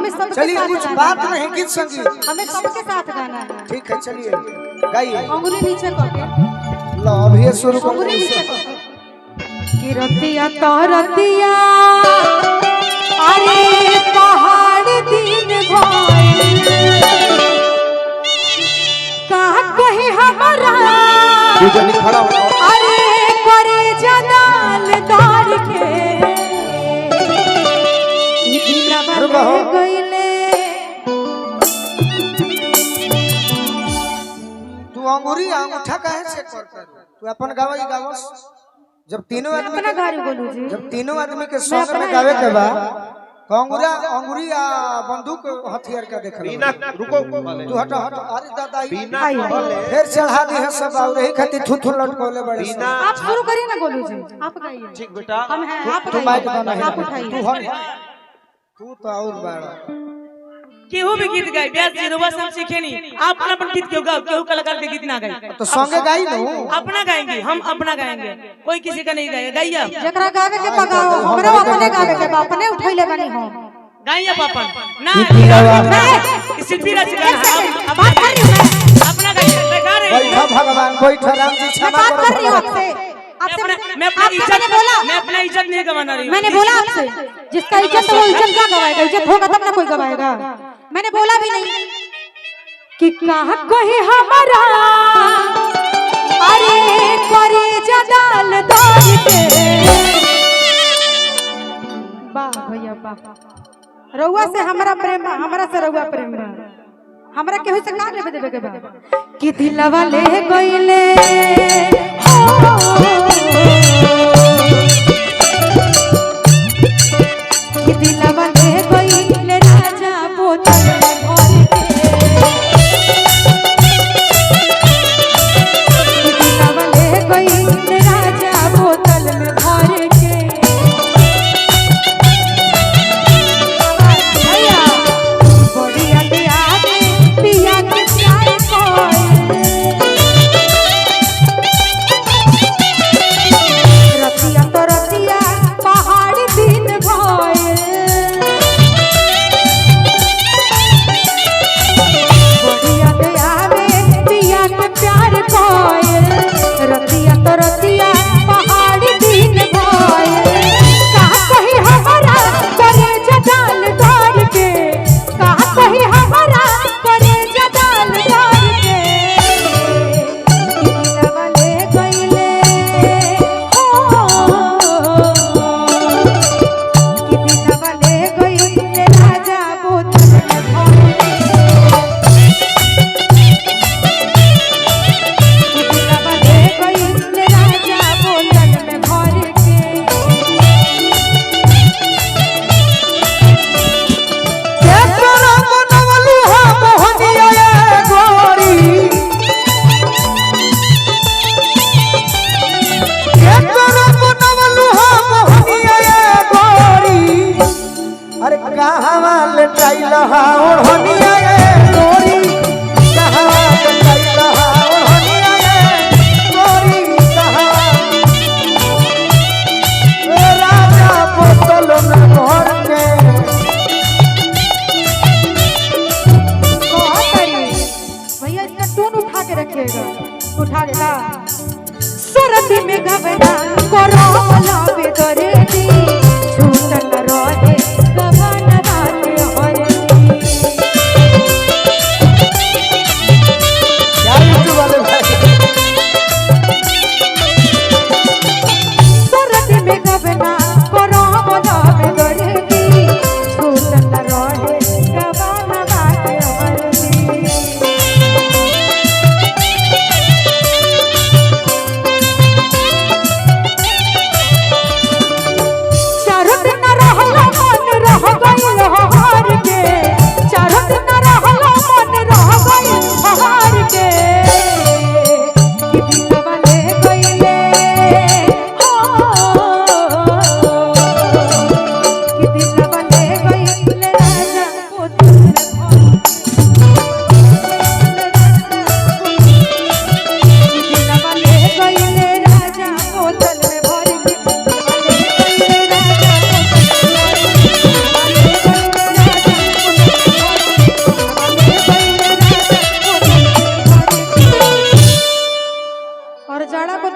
हमें सबके चलिए साथ कुछ गाना बात है। नहीं गीत संगीत हमें सबके साथ गाना है। ठीक है चलिए गाइए अंगुली नीचे करके लो अभी ये शुरू कर अंगुली नीचे करके कि रतिया तो रतिया अरे पहाड़ दिन भइल कहाँ कहीं हमारा खड़ा हो अरे करे जनाल दार के दिलवा ले गइले तू अंगूरी अंगूठा काहे से कर तू अपन गावई गावस जब तीनों आदमी अपना गाड़ी बोलू जी जब तीनों आदमी के संग में गावे के बा कंगुरा अंगूरी आ बंदूक हथियार का देख बिना रुको तू हट हट अरे दादा बिना फिर चढ़ा दी है सब और यही खातिर थुथु लटकोले बड़े बिना आप शुरू करिए ना गोलू जी आप गाइए ठीक बेटा हम हैं आप तू माइक दो नहीं आप उठाइए तू हट तू तो और बड़ा केहू भी गीत गाए ब्यास जी रुआ सब सीखे नहीं आप अपन गीत क्यों गाओ केहू कलाकार के गीत ना गाए तो संगे गाई नु अपना गाएंगे हम अपना गाएंगे कोई किसी का नहीं गाएगा गाइए आप। जकरा गावे के पगाओ हमरा अपने गावे के बा अपने उठैले बनी हम गाइए आप अपन ना शिल्पी राज गाना बात कर रही हूं मैं अपना गाइए मैं गा रही बैठा भगवान बैठा राम जी क्षमा बात करो कर रही हूं भगवान। आपसे मैं अपनी इज्जत बोला मैं अपना इज्जत नहीं गवाना रही मैंने बोला आपसे जिसका इज्जत वो इज्जत का गवाएगा इज्जत होगा तब ना कोई गवाएगा मैंने बोला भी नहीं कि कहाँ कोई हमारा अरे करे जदाल दाल के वाह भैया वाह रउआ से हमारा प्रेम हमरा से रउआ प्रेम हमरा केहू से का लेबे देबे के बा कि दिलवा ले गइले कि दिलवा ले गइले राजा बोतल में भर के कि दिलवा ले गइले राजा बोतल में भर के भैया बढ़िया दे आगे पिया के प्यार कोई रतिया तो रतिया पहाड़ दिन भइल बढ़िया दे आवे पिया के प्यार कोई रतिया तो रतिया पहाड़ दिन भइल कहाँ कहीं हमारा करे जदाल दार के कहाँ कहीं हमारा करे जदाल दार के दिलवा ले गइले कि दिलवा ले गइले राजा बोतल में भर के दिलवा ले गइले राजा बोतल में भर के केतना मनवलू हम होनिया ए गोरी केतना मनवलू हम होनिया ए गोरी अरे कहवा ले टाइल हाओ होनिया ए गोरी कहवा ले टाइल हाओ होनिया ए गोरी कहवा ए राजा बोतल में भर के भैया इसका टून उठा के रखिएगा उठा देगा सरदी में गबना करो लावे करे दी छूटल रहे गबना बाते हरदी क्या यूट्यूब वाले भाई सरदी में गबना करो लावे करे दी छूटल रहे गबना बाते हरदी चारों दिन रहला मन रह गइल हार के चारों दिन रहला मन रह गइल हार के कि दिलवा ले गइले कि दिलवा ले गइले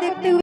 देखते हुए